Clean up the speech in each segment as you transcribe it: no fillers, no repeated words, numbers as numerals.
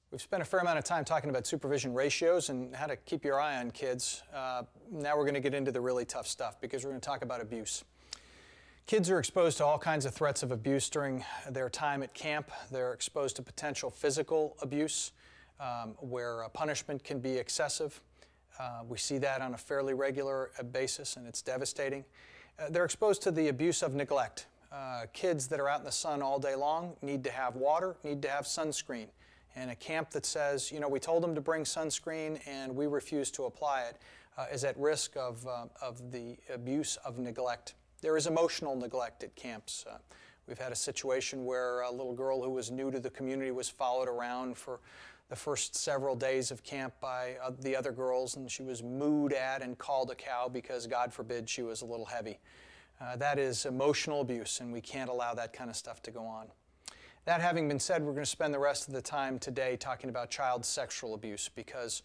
We've spent a fair amount of time talking about supervision ratios and how to keep your eye on kids. Now we're going to get into the really tough stuff because we're going to talk about abuse. Kids are exposed to all kinds of threats of abuse during their time at camp. They're exposed to potential physical abuse where punishment can be excessive. We see that on a fairly regular basis, and it's devastating. They're exposed to the abuse of neglect. Kids that are out in the sun all day long need to have water, need to have sunscreen. And a camp that says, you know, we told them to bring sunscreen and we refuse to apply it is at risk of the abuse of neglect. There is emotional neglect at camps. We've had a situation where a little girl who was new to the community was followed around for the first several days of camp by the other girls, and she was mooed at and called a cow because, God forbid, she was a little heavy. That is emotional abuse, and we can't allow that kind of stuff to go on. That having been said, we're going to spend the rest of the time today talking about child sexual abuse because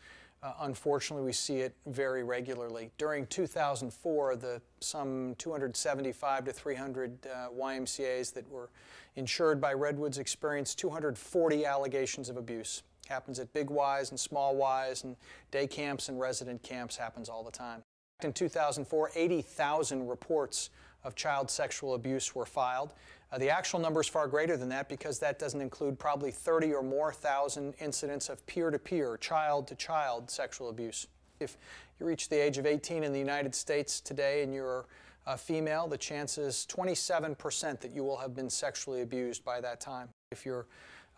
unfortunately we see it very regularly. During 2004, some 275 to 300 YMCAs that were insured by Redwoods experienced 240 allegations of abuse. Happens at big Ys and small Ys, and day camps and resident camps, happens all the time. In 2004, 80,000 reports of child sexual abuse were filed. The actual number is far greater than that because that doesn't include probably 30 or more thousand incidents of peer-to-peer, child-to-child sexual abuse. If you reach the age of 18 in the United States today and you're a female, the chance is 27% that you will have been sexually abused by that time. If you're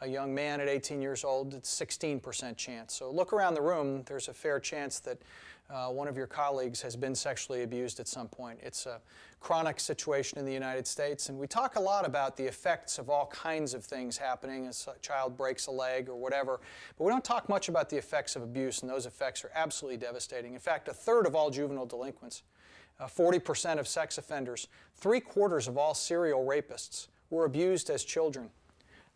a young man at 18 years old, it's 16% chance. So look around the room, there's a fair chance that one of your colleagues has been sexually abused at some point. It's a chronic situation in the United States, and we talk a lot about the effects of all kinds of things happening as a child breaks a leg or whatever, but we don't talk much about the effects of abuse, and those effects are absolutely devastating. In fact, 1/3 of all juvenile delinquents, 40% of sex offenders, 3/4 of all serial rapists were abused as children.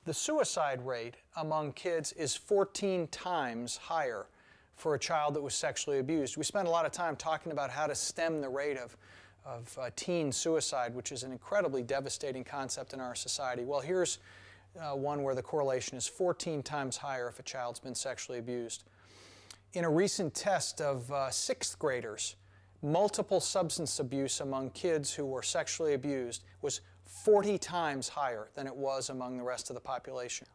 The suicide rate among kids is 14 times higher for a child that was sexually abused. We spent a lot of time talking about how to stem the rate of teen suicide, which is an incredibly devastating concept in our society. Well, here's one where the correlation is 14 times higher if a child's been sexually abused. In a recent test of 6th graders, multiple substance abuse among kids who were sexually abused was 40 times higher than it was among the rest of the population.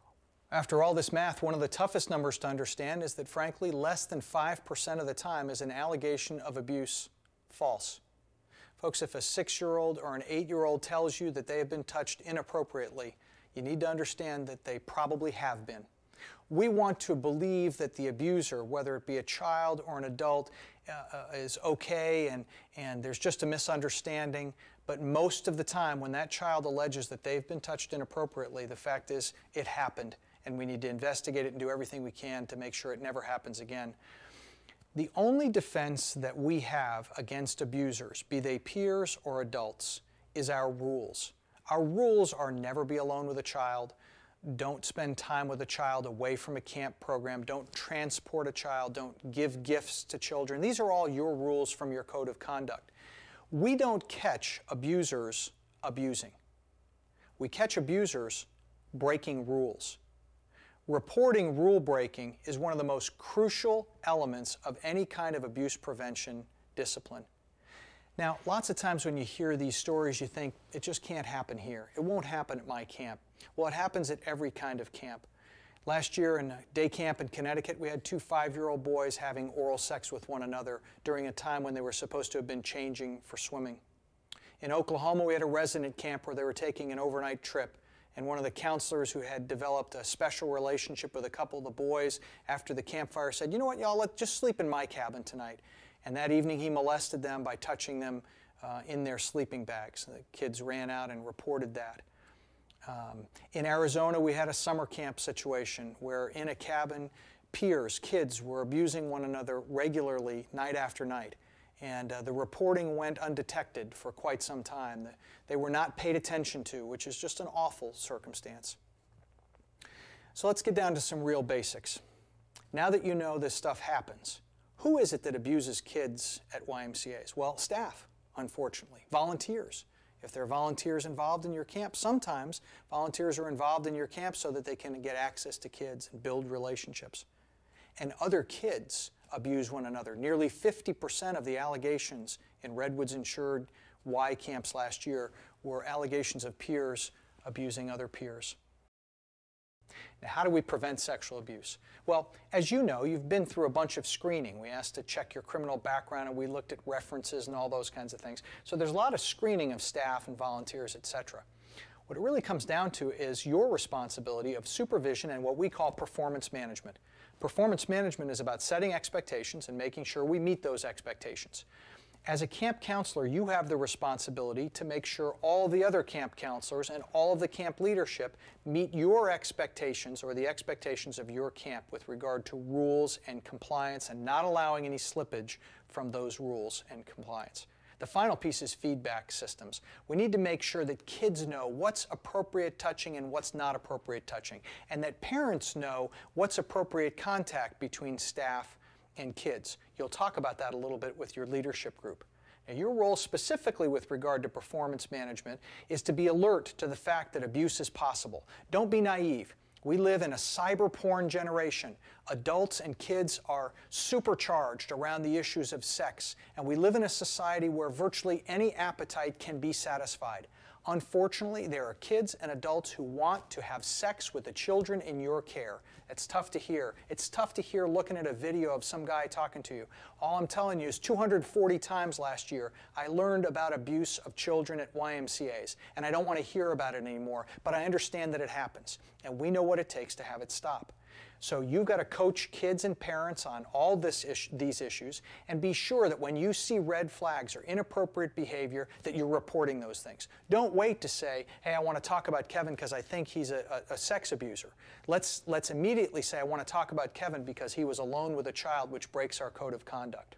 After all this math, one of the toughest numbers to understand is that, frankly, less than 5% of the time is an allegation of abuse false. Folks, if a 6-year-old or an 8-year-old tells you that they have been touched inappropriately, you need to understand that they probably have been. We want to believe that the abuser, whether it be a child or an adult, is okay and there's just a misunderstanding. But most of the time, when that child alleges that they've been touched inappropriately, the fact is it happened, and we need to investigate it and do everything we can to make sure it never happens again. The only defense that we have against abusers, be they peers or adults, is our rules. Our rules are never be alone with a child. Don't spend time with a child away from a camp program. Don't transport a child. Don't give gifts to children. These are all your rules from your code of conduct. We don't catch abusers abusing. We catch abusers breaking rules. Reporting rule breaking is one of the most crucial elements of any kind of abuse prevention discipline. Now, lots of times when you hear these stories, you think, it just can't happen here. It won't happen at my camp. Well, it happens at every kind of camp. Last year in a day camp in Connecticut, we had 2 5-year-old boys having oral sex with one another during a time when they were supposed to have been changing for swimming. In Oklahoma, we had a resident camp where they were taking an overnight trip, and one of the counselors who had developed a special relationship with a couple of the boys after the campfire said, you know what, y'all, let's just sleep in my cabin tonight. And that evening he molested them by touching them in their sleeping bags. The kids ran out and reported that. In Arizona, we had a summer camp situation where in a cabin, peers, kids, were abusing one another regularly night after night. And the reporting went undetected for quite some time. They were not paid attention to, which is just an awful circumstance. So let's get down to some real basics. Now that you know this stuff happens, who is it that abuses kids at YMCAs? Well, staff, unfortunately, volunteers. If there are volunteers involved in your camp, sometimes volunteers are involved in your camp so that they can get access to kids and build relationships. And other kids abuse one another. Nearly 50% of the allegations in Redwood's insured Y camps last year were allegations of peers abusing other peers. Now, how do we prevent sexual abuse? Well, as you know, you've been through a bunch of screening. We asked to check your criminal background, and we looked at references and all those kinds of things. So there's a lot of screening of staff and volunteers, etc. What it really comes down to is your responsibility of supervision and what we call performance management. Performance management is about setting expectations and making sure we meet those expectations. As a camp counselor, you have the responsibility to make sure all the other camp counselors and all of the camp leadership meet your expectations or the expectations of your camp with regard to rules and compliance and not allowing any slippage from those rules and compliance. The final piece is feedback systems. We need to make sure that kids know what's appropriate touching and what's not appropriate touching, and that parents know what's appropriate contact between staff and kids. You'll talk about that a little bit with your leadership group. Now, your role specifically with regard to performance management is to be alert to the fact that abuse is possible. Don't be naive. We live in a cyber porn generation. Adults and kids are supercharged around the issues of sex, and we live in a society where virtually any appetite can be satisfied. Unfortunately, there are kids and adults who want to have sex with the children in your care. It's tough to hear. It's tough to hear looking at a video of some guy talking to you. All I'm telling you is 240 times last year I learned about abuse of children at YMCAs, and I don't want to hear about it anymore, but I understand that it happens, and we know what it takes to have it stop. So you've got to coach kids and parents on all these issues and be sure that when you see red flags or inappropriate behavior that you're reporting those things. Don't wait to say, hey, I want to talk about Kevin because I think he's a sex abuser. Let's immediately say, I want to talk about Kevin because he was alone with a child, which breaks our code of conduct.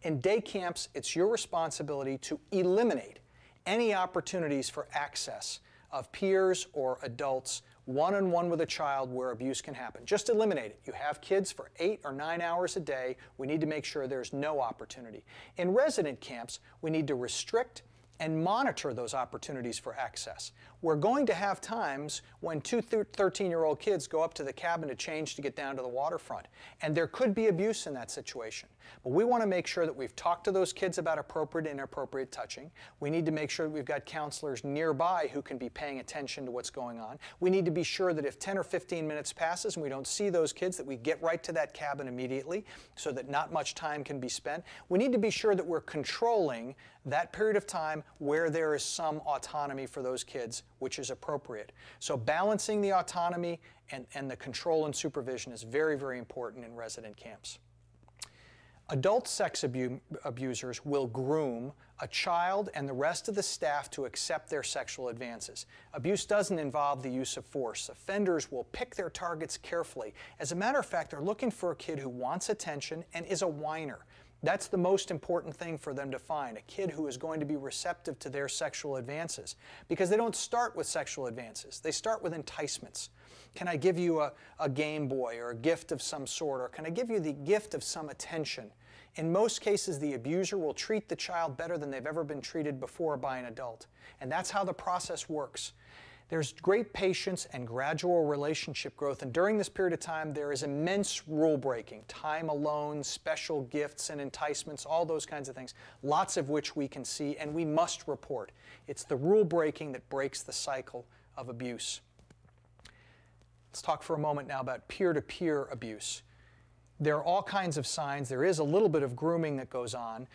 In day camps, it's your responsibility to eliminate any opportunities for access of peers or adults one-on-one with a child where abuse can happen. Just eliminate it. You have kids for 8 or 9 hours a day. We need to make sure there's no opportunity. In resident camps, we need to restrict and monitor those opportunities for access. We're going to have times when 2 13-year-old kids go up to the cabin to change to get down to the waterfront, and there could be abuse in that situation. But we want to make sure that we've talked to those kids about appropriate and inappropriate touching. We need to make sure that we've got counselors nearby who can be paying attention to what's going on. We need to be sure that if 10 or 15 minutes passes and we don't see those kids, that we get right to that cabin immediately so that not much time can be spent. We need to be sure that we're controlling that period of time where there is some autonomy for those kids, which is appropriate. So balancing the autonomy and the control and supervision is very, very important in resident camps. Adult sex abusers will groom a child and the rest of the staff to accept their sexual advances. Abuse doesn't involve the use of force. Offenders will pick their targets carefully. As a matter of fact, they're looking for a kid who wants attention and is a whiner. That's the most important thing for them to find, a kid who is going to be receptive to their sexual advances. Because they don't start with sexual advances. They start with enticements. Can I give you a Game Boy or a gift of some sort, or can I give you the gift of some attention? In most cases, the abuser will treat the child better than they've ever been treated before by an adult. And that's how the process works. There's great patience and gradual relationship growth, and during this period of time there is immense rule breaking, time alone, special gifts and enticements, all those kinds of things, lots of which we can see and we must report. It's the rule breaking that breaks the cycle of abuse. Let's talk for a moment now about peer-to-peer abuse. There are all kinds of signs. There is a little bit of grooming that goes on.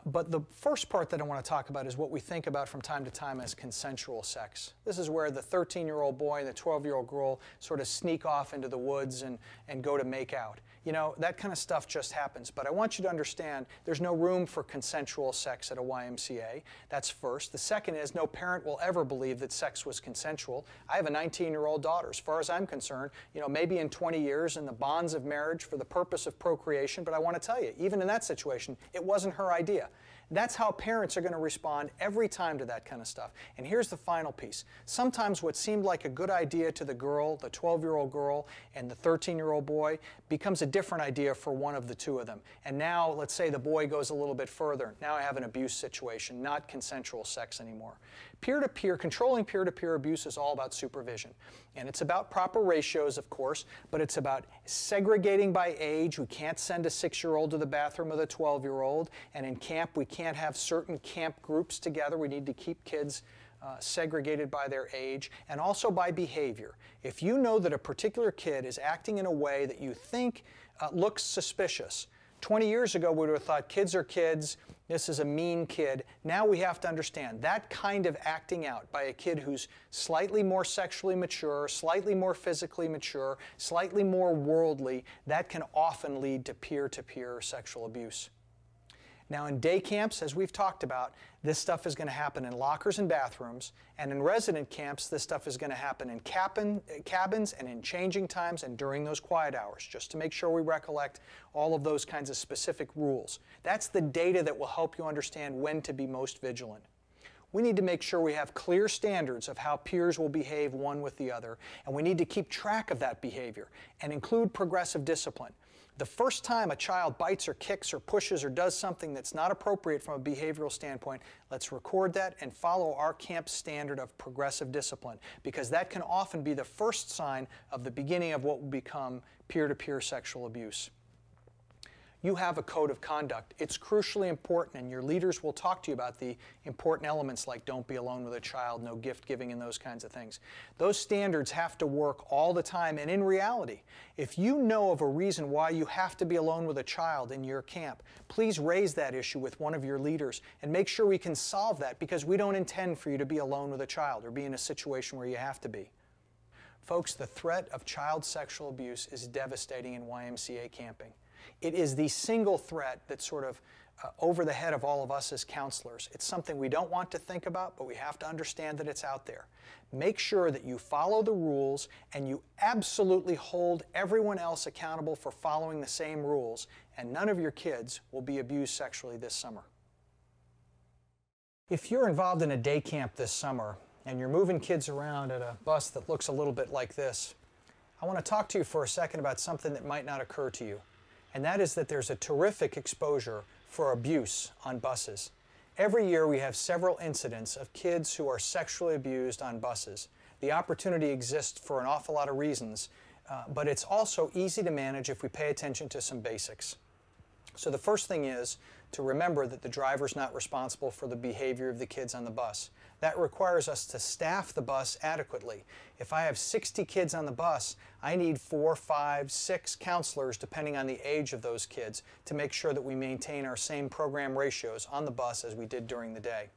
But the first part that I want to talk about is what we think about from time to time as consensual sex. This is where the 13-year-old boy and the 12-year-old girl sort of sneak off into the woods and go to make out. You know, that kind of stuff just happens. But I want you to understand there's no room for consensual sex at a YMCA. That's first. The second is no parent will ever believe that sex was consensual. I have a 19-year-old daughter. As far as I'm concerned, you know, maybe in 20 years in the bonds of marriage for the purpose of procreation, but I want to tell you, even in that situation, it wasn't her idea. That's how parents are going to respond every time to that kind of stuff. And here's the final piece. Sometimes what seemed like a good idea to the girl, the 12-year-old girl, and the 13-year-old boy becomes a different idea for one of the two of them. And now, let's say the boy goes a little bit further. Now I have an abuse situation, not consensual sex anymore. Peer-to-peer, controlling peer-to-peer abuse is all about supervision. And it's about proper ratios, of course, but it's about segregating by age. We can't send a 6-year-old to the bathroom with a 12-year-old. And in camp, we can't have certain camp groups together. We need to keep kids segregated by their age and also by behavior. If you know that a particular kid is acting in a way that you think looks suspicious, 20 years ago, we would have thought kids are kids, this is a mean kid. Now we have to understand that kind of acting out by a kid who's slightly more sexually mature, slightly more physically mature, slightly more worldly, that can often lead to peer-to-peer sexual abuse. Now in day camps, as we've talked about, this stuff is going to happen in lockers and bathrooms, and in resident camps, this stuff is going to happen in cabins and in changing times and during those quiet hours, just to make sure we recollect all of those kinds of specific rules. That's the data that will help you understand when to be most vigilant. We need to make sure we have clear standards of how peers will behave one with the other, and we need to keep track of that behavior and include progressive discipline. The first time a child bites or kicks or pushes or does something that's not appropriate from a behavioral standpoint, let's record that and follow our camp standard of progressive discipline, because that can often be the first sign of the beginning of what will become peer-to-peer sexual abuse. You have a code of conduct. It's crucially important, and your leaders will talk to you about the important elements like don't be alone with a child, no gift giving, and those kinds of things. Those standards have to work all the time, and in reality, if you know of a reason why you have to be alone with a child in your camp, please raise that issue with one of your leaders and make sure we can solve that, because we don't intend for you to be alone with a child or be in a situation where you have to be. Folks, the threat of child sexual abuse is devastating in YMCA camping. It is the single threat that's sort of over the head of all of us as counselors. It's something we don't want to think about, but we have to understand that it's out there. Make sure that you follow the rules and you absolutely hold everyone else accountable for following the same rules, and none of your kids will be abused sexually this summer. If you're involved in a day camp this summer and you're moving kids around at a bus that looks a little bit like this, I want to talk to you for a second about something that might not occur to you. And that is that there's a terrific exposure for abuse on buses. Every year we have several incidents of kids who are sexually abused on buses. The opportunity exists for an awful lot of reasons, but it's also easy to manage if we pay attention to some basics. So the first thing is to remember that the driver's not responsible for the behavior of the kids on the bus. That requires us to staff the bus adequately. If I have 60 kids on the bus, I need 4, 5, 6 counselors, depending on the age of those kids, to make sure that we maintain our same program ratios on the bus as we did during the day.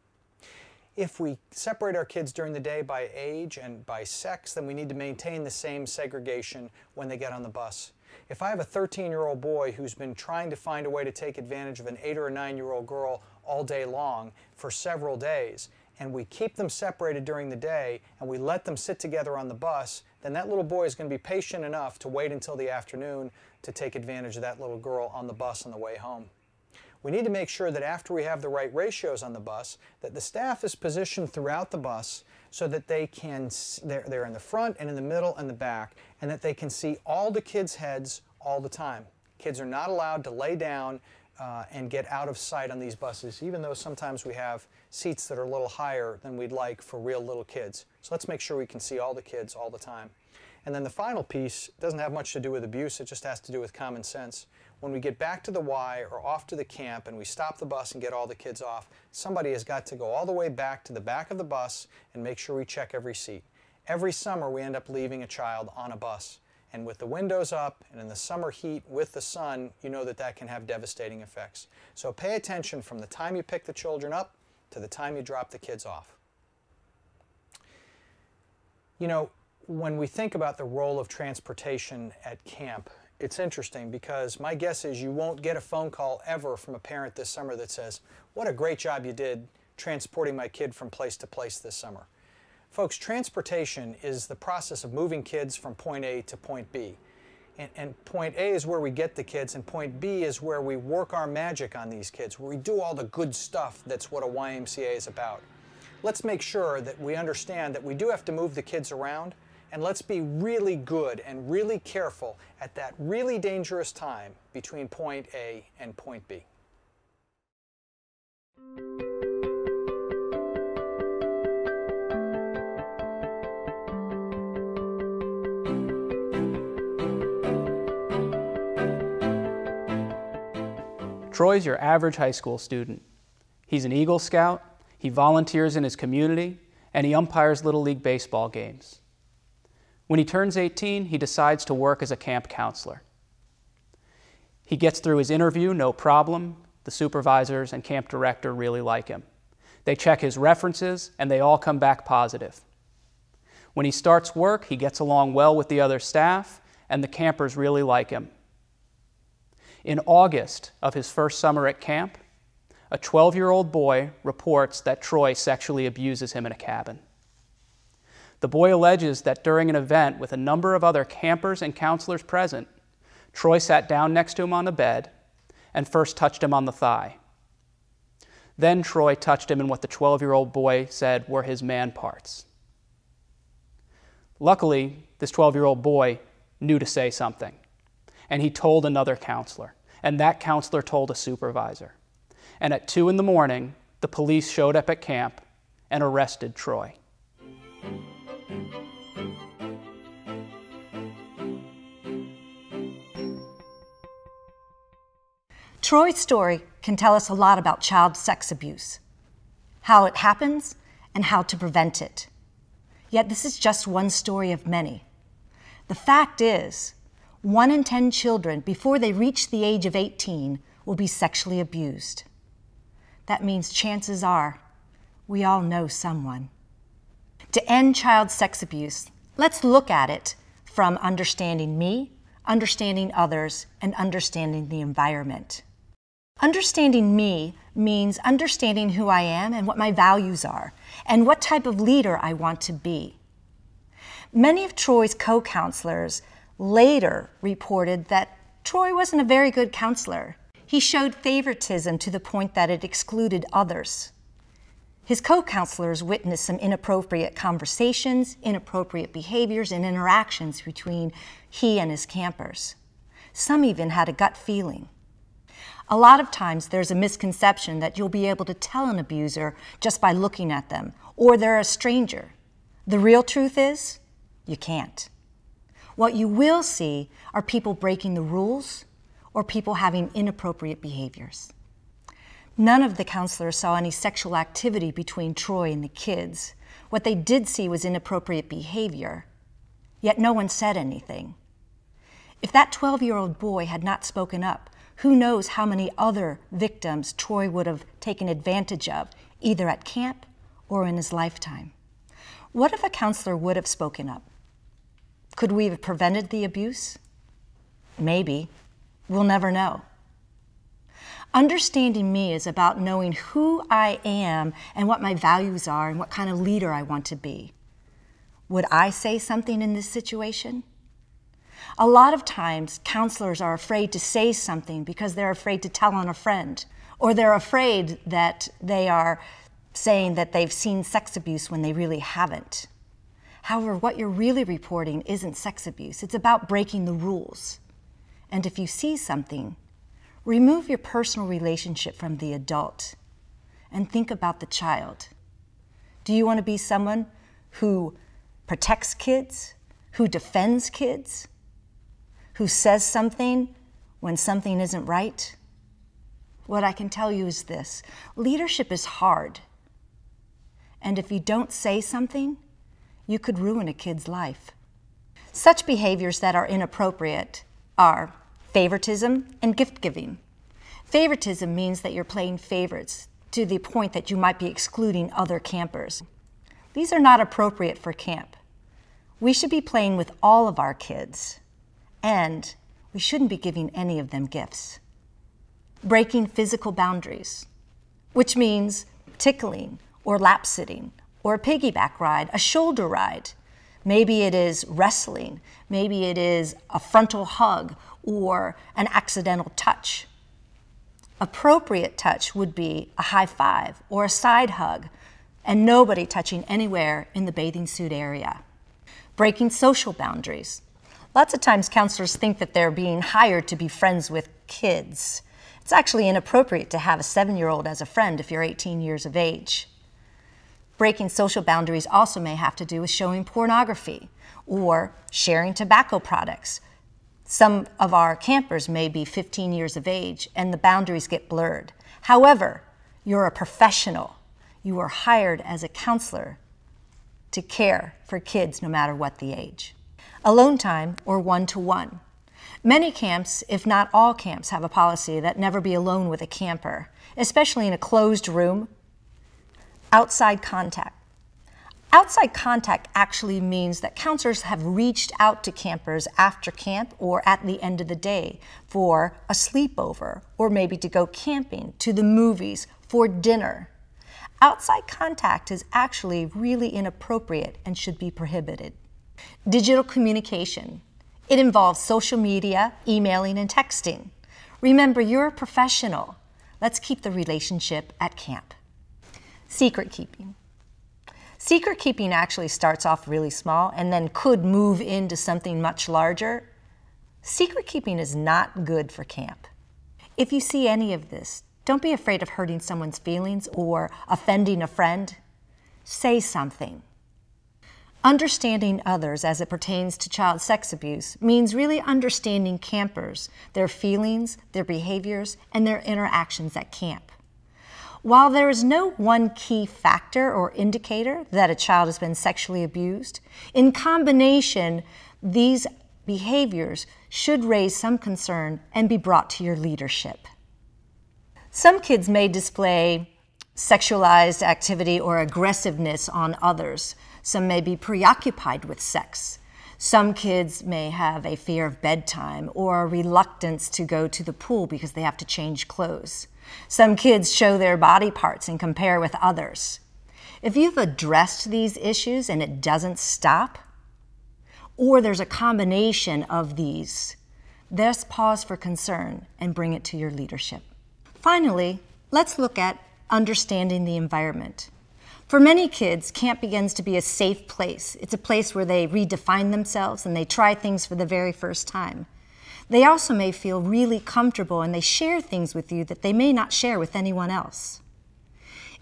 If we separate our kids during the day by age and by sex, then we need to maintain the same segregation when they get on the bus. If I have a 13-year-old boy who's been trying to find a way to take advantage of an 8 or a 9-year-old girl all day long for several days, and we keep them separated during the day and we let them sit together on the bus, then that little boy is going to be patient enough to wait until the afternoon to take advantage of that little girl on the bus on the way home. We need to make sure that after we have the right ratios on the bus, that the staff is positioned throughout the bus so that they're in the front and in the middle and the back, and that they can see all the kids' heads all the time. Kids are not allowed to lay down and get out of sight on these buses, even though sometimes we have seats that are a little higher than we'd like for real little kids. So let's make sure we can see all the kids all the time. And then the final piece doesn't have much to do with abuse, it just has to do with common sense. When we get back to the Y or off to the camp and we stop the bus and get all the kids off, somebody has got to go all the way back to the back of the bus and make sure we check every seat. Every summer we end up leaving a child on a bus. And with the windows up and in the summer heat with the sun, you know that that can have devastating effects. So pay attention from the time you pick the children up to the time you drop the kids off. You know, when we think about the role of transportation at camp, it's interesting because my guess is you won't get a phone call ever from a parent this summer that says, "What a great job you did transporting my kid from place to place this summer." Folks, transportation is the process of moving kids from point A to point B. And point A is where we get the kids, and point B is where we work our magic on these kids, where we do all the good stuff that's what a YMCA is about. Let's make sure that we understand that we do have to move the kids around, and let's be really good and really careful at that really dangerous time between point A and point B. Troy's your average high school student. He's an Eagle Scout, he volunteers in his community, and he umpires Little League baseball games. When he turns 18, he decides to work as a camp counselor. He gets through his interview, no problem. The supervisors and camp director really like him. They check his references, and they all come back positive. When he starts work, he gets along well with the other staff, and the campers really like him. In August of his first summer at camp, a 12-year-old boy reports that Troy sexually abuses him in a cabin. The boy alleges that during an event with a number of other campers and counselors present, Troy sat down next to him on the bed and first touched him on the thigh. Then Troy touched him in what the 12-year-old boy said were his man parts. Luckily, this 12-year-old boy knew to say something, and he told another counselor, and that counselor told a supervisor. And at 2 in the morning, the police showed up at camp and arrested Troy. Troy's story can tell us a lot about child sex abuse, how it happens, and how to prevent it. Yet this is just one story of many. The fact is, 1 in 10 children before they reach the age of 18 will be sexually abused. That means chances are we all know someone. To end child sex abuse, let's look at it from understanding me, understanding others, and understanding the environment. Understanding me means understanding who I am and what my values are, and what type of leader I want to be. Many of Troy's co-counselors later reported that Troy wasn't a very good counselor. He showed favoritism to the point that it excluded others. His co-counselors witnessed some inappropriate conversations, inappropriate behaviors, and interactions between he and his campers. Some even had a gut feeling. A lot of times there's a misconception that you'll be able to tell an abuser just by looking at them, or they're a stranger. The real truth is, you can't. What you will see are people breaking the rules or people having inappropriate behaviors. None of the counselors saw any sexual activity between Troy and the kids. What they did see was inappropriate behavior, yet no one said anything. If that 12-year-old boy had not spoken up, who knows how many other victims Troy would have taken advantage of, either at camp or in his lifetime. What if a counselor would have spoken up? Could we have prevented the abuse? Maybe. We'll never know. Understanding me is about knowing who I am and what my values are and what kind of leader I want to be. Would I say something in this situation? A lot of times, counselors are afraid to say something because they're afraid to tell on a friend, or they're afraid that they are saying that they've seen sex abuse when they really haven't. However, what you're really reporting isn't sex abuse. It's about breaking the rules. And if you see something, remove your personal relationship from the adult and think about the child. Do you want to be someone who protects kids, who defends kids, who says something when something isn't right? What I can tell you is this: leadership is hard. And if you don't say something, you could ruin a kid's life. Such behaviors that are inappropriate are favoritism and gift giving. Favoritism means that you're playing favorites to the point that you might be excluding other campers. These are not appropriate for camp. We should be playing with all of our kids, and we shouldn't be giving any of them gifts. Breaking physical boundaries, which means tickling or lap sitting or a piggyback ride, a shoulder ride, Maybe it is wrestling. Maybe it is a frontal hug or an accidental touch. Appropriate touch would be a high five or a side hug, and nobody touching anywhere in the bathing suit area. Breaking social boundaries. Lots of times counselors think that they're being hired to be friends with kids. It's actually inappropriate to have a 7-year-old as a friend if you're 18 years of age. Breaking social boundaries also may have to do with showing pornography or sharing tobacco products. Some of our campers may be 15 years of age and the boundaries get blurred. However, you're a professional. You are hired as a counselor to care for kids no matter what the age. Alone time or one-to-one. Many camps, if not all camps, have a policy that never be alone with a camper, especially in a closed room. Outside contact. Outside contact actually means that counselors have reached out to campers after camp or at the end of the day for a sleepover or maybe to go camping, to the movies, for dinner. Outside contact is actually really inappropriate and should be prohibited. Digital communication. It involves social media, emailing, and texting. Remember, you're a professional. Let's keep the relationship at camp. Secret keeping. Secret keeping actually starts off really small and then could move into something much larger. Secret keeping is not good for camp. If you see any of this, don't be afraid of hurting someone's feelings or offending a friend. Say something. Understanding others as it pertains to child sex abuse means really understanding campers, their feelings, their behaviors, and their interactions at camp. While there is no one key factor or indicator that a child has been sexually abused, in combination, these behaviors should raise some concern and be brought to your leadership. Some kids may display sexualized activity or aggressiveness on others. Some may be preoccupied with sex. Some kids may have a fear of bedtime or a reluctance to go to the pool because they have to change clothes. Some kids show their body parts and compare with others. If you've addressed these issues and it doesn't stop, or there's a combination of these, there's pause for concern and bring it to your leadership. Finally, let's look at understanding the environment. For many kids, camp begins to be a safe place. It's a place where they redefine themselves and they try things for the very first time. They also may feel really comfortable and they share things with you that they may not share with anyone else.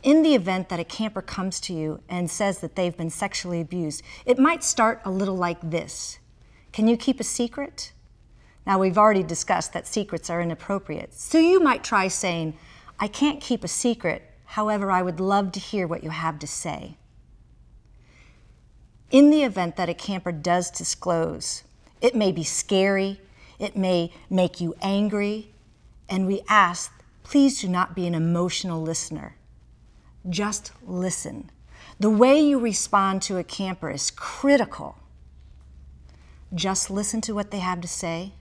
In the event that a camper comes to you and says that they've been sexually abused, it might start a little like this. Can you keep a secret? Now, we've already discussed that secrets are inappropriate. So you might try saying, I can't keep a secret. However, I would love to hear what you have to say. In the event that a camper does disclose, it may be scary, it may make you angry, and we ask, please do not be an emotional listener. Just listen. The way you respond to a camper is critical. Just listen to what they have to say.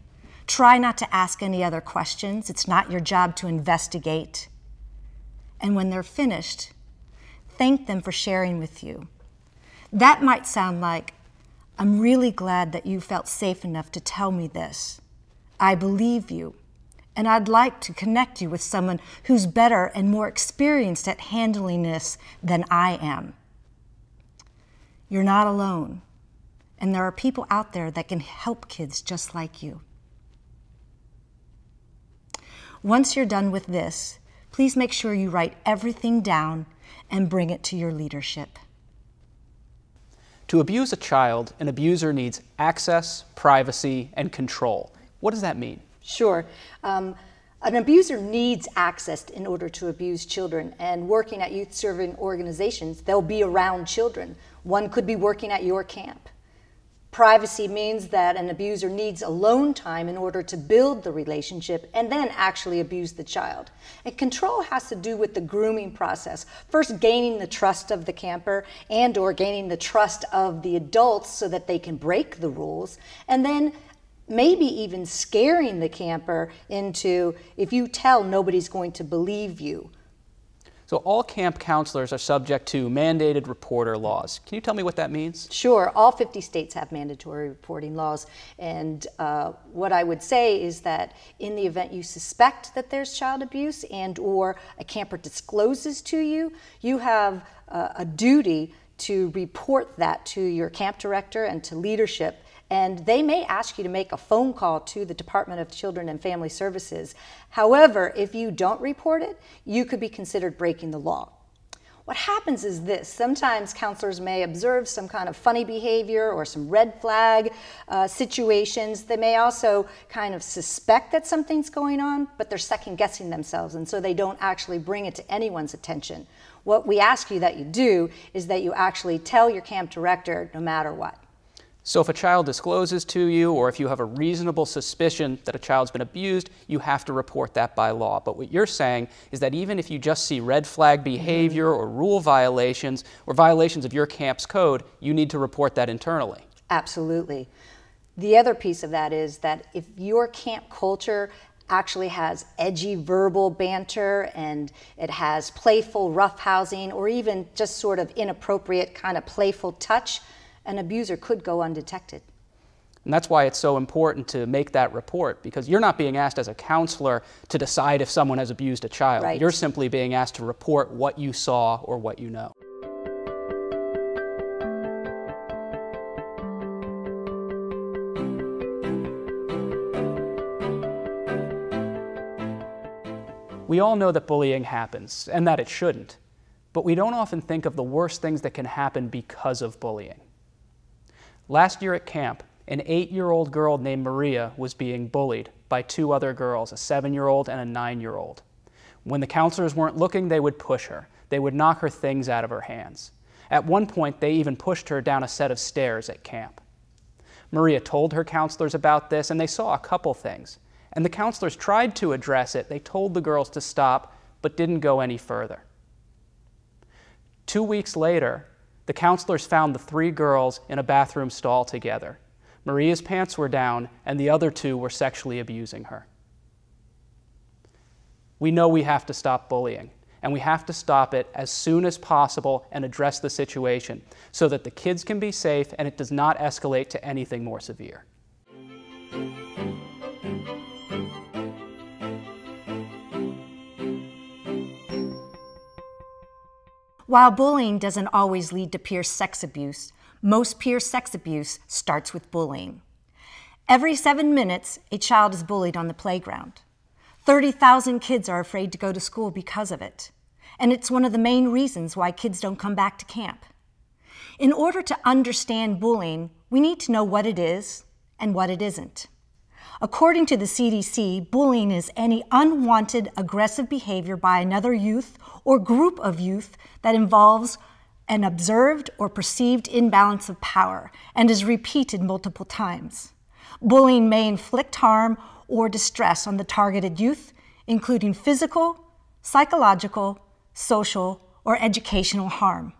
Try not to ask any other questions. It's not your job to investigate. And when they're finished, thank them for sharing with you. That might sound like, I'm really glad that you felt safe enough to tell me this. I believe you, and I'd like to connect you with someone who's better and more experienced at handling this than I am. You're not alone, and there are people out there that can help kids just like you. Once you're done with this, please make sure you write everything down and bring it to your leadership. To abuse a child, an abuser needs access, privacy, and control. What does that mean? Sure. An abuser needs access in order to abuse children, and working at youth-serving organizations, they'll be around children. One could be working at your camp. Privacy means that an abuser needs alone time in order to build the relationship and then actually abuse the child. And control has to do with the grooming process. First, gaining the trust of the camper and or gaining the trust of the adults so that they can break the rules, and then maybe even scaring the camper into, if you tell, nobody's going to believe you. So all camp counselors are subject to mandated reporter laws. Can you tell me what that means? Sure. All 50 states have mandatory reporting laws. And what I would say is that in the event you suspect that there's child abuse and or a camper discloses to you, you have a duty to report that to your camp director and to leadership. And they may ask you to make a phone call to the Department of Children and Family Services. However, if you don't report it, you could be considered breaking the law. What happens is this: sometimes counselors may observe some kind of funny behavior or some red flag situations. They may also kind of suspect that something's going on, but they're second guessing themselves, and so they don't actually bring it to anyone's attention. What we ask you that you do is that you actually tell your camp director no matter what. So if a child discloses to you, or if you have a reasonable suspicion that a child's been abused, you have to report that by law. But what you're saying is that even if you just see red flag behavior or rule violations or violations of your camp's code, you need to report that internally. Absolutely. The other piece of that is that if your camp culture actually has edgy verbal banter and it has playful roughhousing or even just sort of inappropriate kind of playful touch, an abuser could go undetected. And that's why it's so important to make that report, because you're not being asked as a counselor to decide if someone has abused a child. Right. You're simply being asked to report what you saw or what you know. We all know that bullying happens and that it shouldn't, but we don't often think of the worst things that can happen because of bullying. Last year at camp, an 8-year-old girl named Maria was being bullied by 2 other girls, a 7-year-old and a 9-year-old. When the counselors weren't looking, they would push her. They would knock her things out of her hands. At one point, they even pushed her down a set of stairs at camp. Maria told her counselors about this, and they saw a couple things. And the counselors tried to address it. They told the girls to stop, but didn't go any further. 2 weeks later, the counselors found the 3 girls in a bathroom stall together. Maria's pants were down, and the other 2 were sexually abusing her. We know we have to stop bullying, and we have to stop it as soon as possible and address the situation so that the kids can be safe and it does not escalate to anything more severe. While bullying doesn't always lead to peer sex abuse, most peer sex abuse starts with bullying. Every 7 minutes, a child is bullied on the playground. 30,000 kids are afraid to go to school because of it. And it's one of the main reasons why kids don't come back to camp. In order to understand bullying, we need to know what it is and what it isn't. According to the CDC, bullying is any unwanted aggressive behavior by another youth or group of youth that involves an observed or perceived imbalance of power and is repeated multiple times. Bullying may inflict harm or distress on the targeted youth, including physical, psychological, social, or educational harm.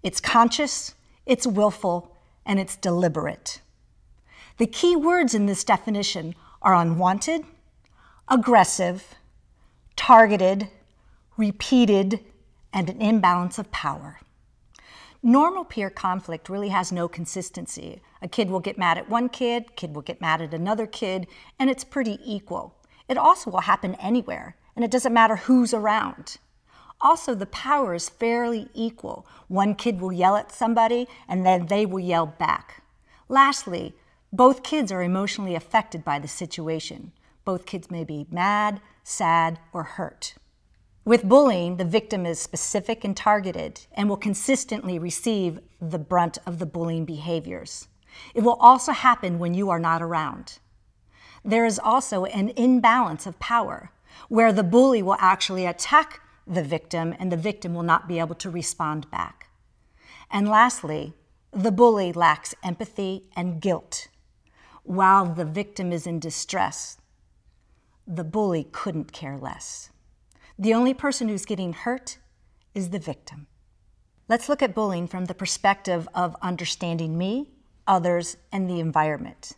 It's conscious, it's willful, and it's deliberate. The key words in this definition are unwanted, aggressive, targeted, repeated, and an imbalance of power. Normal peer conflict really has no consistency. A kid will get mad at one kid will get mad at another kid, and it's pretty equal. It also will happen anywhere, and it doesn't matter who's around. Also, the power is fairly equal. One kid will yell at somebody, and then they will yell back. Lastly, both kids are emotionally affected by the situation. Both kids may be mad, sad, or hurt. With bullying, the victim is specific and targeted and will consistently receive the brunt of the bullying behaviors. It will also happen when you are not around. There is also an imbalance of power, where the bully will actually attack the victim and the victim will not be able to respond back. And lastly, the bully lacks empathy and guilt. While the victim is in distress, the bully couldn't care less. The only person who's getting hurt is the victim. Let's look at bullying from the perspective of understanding me, others, and the environment.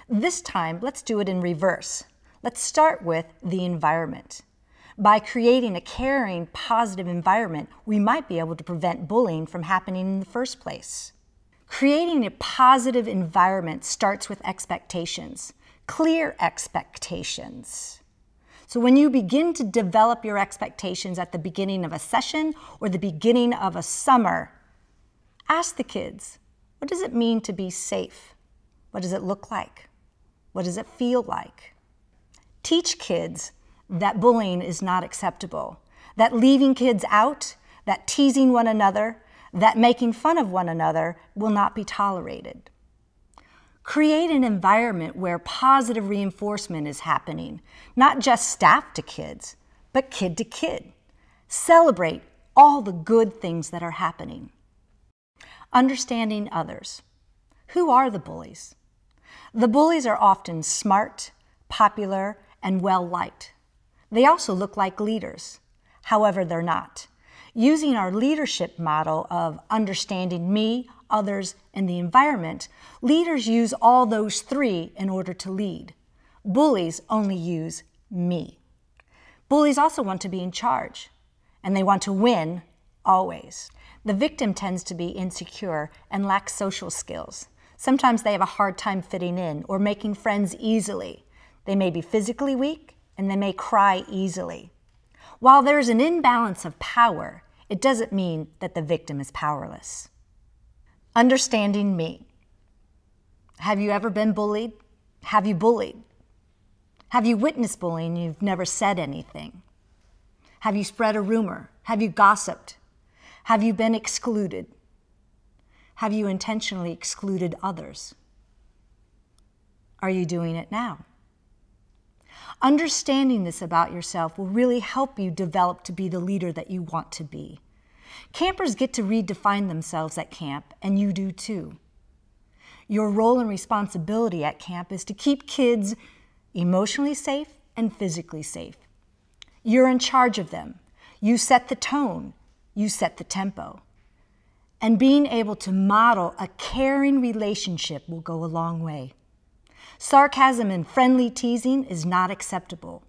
This time, let's do it in reverse. Let's start with the environment. By creating a caring, positive environment, we might be able to prevent bullying from happening in the first place. Creating a positive environment starts with expectations, clear expectations. So when you begin to develop your expectations at the beginning of a session or the beginning of a summer, ask the kids, what does it mean to be safe? What does it look like? What does it feel like? Teach kids that bullying is not acceptable, that leaving kids out, that teasing one another, that making fun of one another will not be tolerated. Create an environment where positive reinforcement is happening, not just staff to kids, but kid to kid. Celebrate all the good things that are happening. Understanding others. Who are the bullies? The bullies are often smart, popular, and well-liked. They also look like leaders. However, they're not. Using our leadership model of understanding me, others, and the environment, leaders use all those three in order to lead. Bullies only use me. Bullies also want to be in charge, and they want to win always. The victim tends to be insecure and lacks social skills. Sometimes they have a hard time fitting in or making friends easily. They may be physically weak, and they may cry easily. While there's an imbalance of power, it doesn't mean that the victim is powerless. Understanding me. Have you ever been bullied? Have you bullied? Have you witnessed bullying and you've never said anything? Have you spread a rumor? Have you gossiped? Have you been excluded? Have you intentionally excluded others? Are you doing it now? Understanding this about yourself will really help you develop to be the leader that you want to be. Campers get to redefine themselves at camp, and you do too. Your role and responsibility at camp is to keep kids emotionally safe and physically safe. You're in charge of them. You set the tone. You set the tempo. And being able to model a caring relationship will go a long way. Sarcasm and friendly teasing is not acceptable.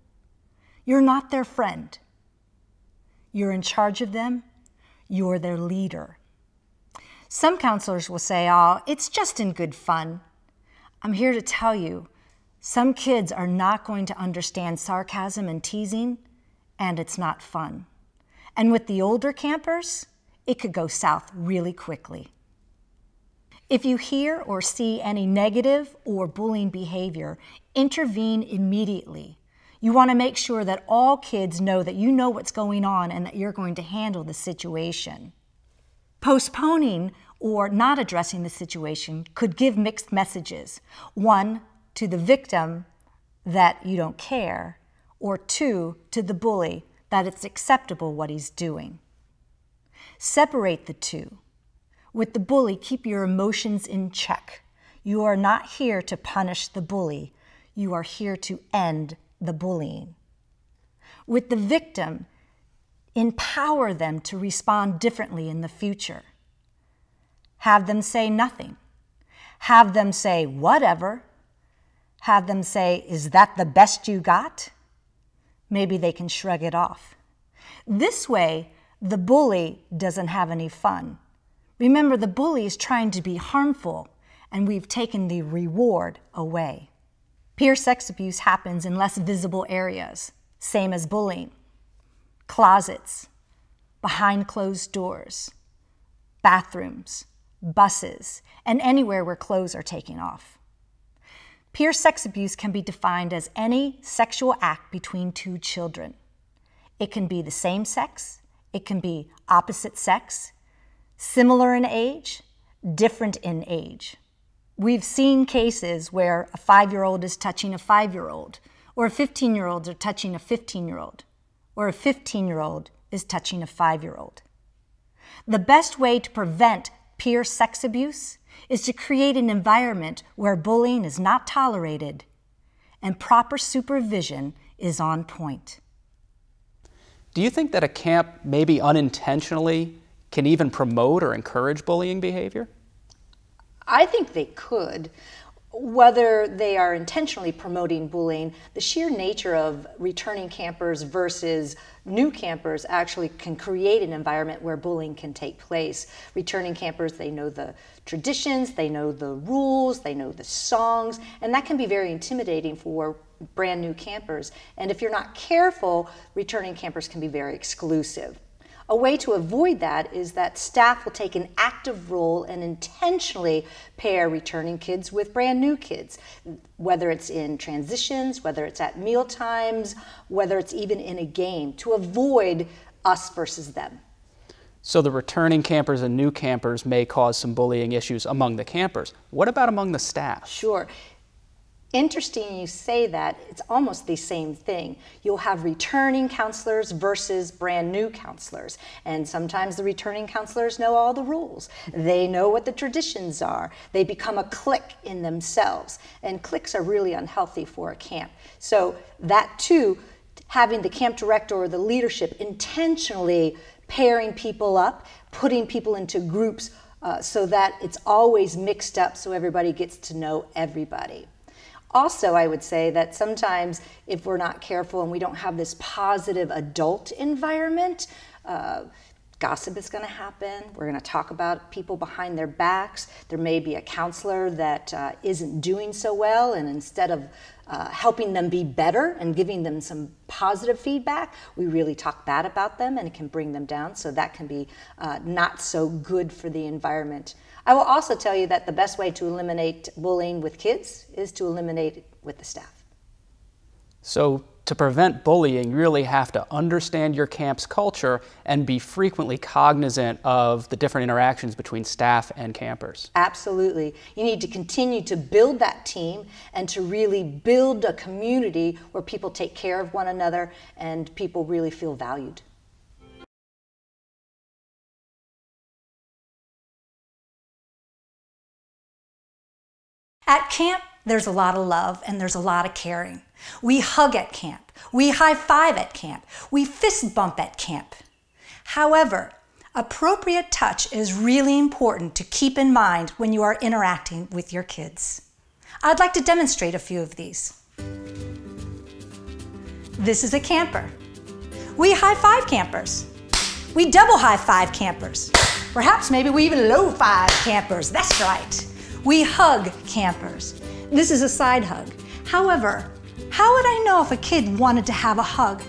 You're not their friend. You're in charge of them. You're their leader. Some counselors will say, "Oh, it's just in good fun." I'm here to tell you, some kids are not going to understand sarcasm and teasing, and it's not fun. And with the older campers, it could go south really quickly. If you hear or see any negative or bullying behavior, intervene immediately. You want to make sure that all kids know that you know what's going on and that you're going to handle the situation. Postponing or not addressing the situation could give mixed messages. One, to the victim that you don't care, or two, to the bully that it's acceptable what he's doing. Separate the two. With the bully, keep your emotions in check. You are not here to punish the bully. You are here to end the bullying. With the victim, empower them to respond differently in the future. Have them say nothing. Have them say whatever. Have them say, "Is that the best you got?" Maybe they can shrug it off. This way, the bully doesn't have any fun. Remember, the bully is trying to be harmful, and we've taken the reward away. Peer sex abuse happens in less visible areas, same as bullying. Closets, behind closed doors, bathrooms, buses, and anywhere where clothes are taken off. Peer sex abuse can be defined as any sexual act between two children. It can be the same sex, it can be opposite sex, similar in age, different in age. We've seen cases where a 5-year-old is touching a 5-year-old, or a 15-year-old is touching a 15-year-old, or a 15-year-old is touching a 5-year-old. The best way to prevent peer sex abuse is to create an environment where bullying is not tolerated and proper supervision is on point. Do you think that a camp, maybe unintentionally, can even promote or encourage bullying behavior? I think they could. whether they are intentionally promoting bullying, the sheer nature of returning campers versus new campers actually can create an environment where bullying can take place. Returning campers, they know the traditions, they know the rules, they know the songs, and that can be very intimidating for brand new campers. And if you're not careful, returning campers can be very exclusive. A way to avoid that is that staff will take an active role and intentionally pair returning kids with brand new kids, whether it's in transitions, whether it's at meal times, whether it's even in a game, to avoid us versus them. So the returning campers and new campers may cause some bullying issues among the campers. What about among the staff? Sure. Interesting you say that. It's almost the same thing. You'll have returning counselors versus brand new counselors. And sometimes the returning counselors know all the rules. They know what the traditions are. They become a clique in themselves. And cliques are really unhealthy for a camp. So that too, having the camp director or the leadership intentionally pairing people up, putting people into groups so that it's always mixed up so everybody gets to know everybody. Also, I would say that sometimes if we're not careful and we don't have this positive adult environment, gossip is going to happen. We're going to talk about people behind their backs. There may be a counselor that isn't doing so well, and instead of helping them be better and giving them some positive feedback, we really talk bad about them, and it can bring them down. So that can be not so good for the environment. I will also tell you that the best way to eliminate bullying with kids is to eliminate it with the staff. So to prevent bullying, you really have to understand your camp's culture and be frequently cognizant of the different interactions between staff and campers. Absolutely. You need to continue to build that team and to really build a community where people take care of one another and people really feel valued. At camp, there's a lot of love and there's a lot of caring. We hug at camp. We high five at camp. We fist bump at camp. However, appropriate touch is really important to keep in mind when you are interacting with your kids. I'd like to demonstrate a few of these. This is a camper. We high five campers. We double high five campers. Perhaps maybe we even low five campers. That's right. We hug campers. This is a side hug. However, how would I know if a kid wanted to have a hug?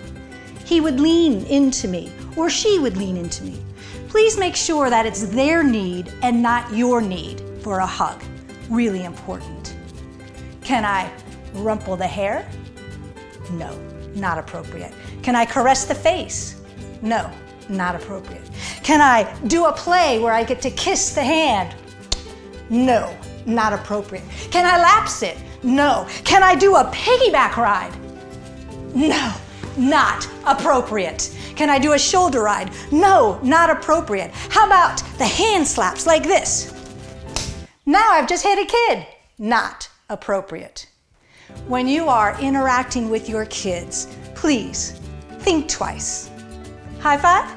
He would lean into me, or she would lean into me. Please make sure that it's their need and not your need for a hug. Really important. Can I rumple the hair? No, not appropriate. Can I caress the face? No, not appropriate. Can I do a play where I get to kiss the hand? No, not appropriate. Can I lap sit? No. Can I do a piggyback ride? No, not appropriate. Can I do a shoulder ride? No, not appropriate. How about the hand slaps like this? Now I've just hit a kid. Not appropriate. When you are interacting with your kids, please think twice. High five?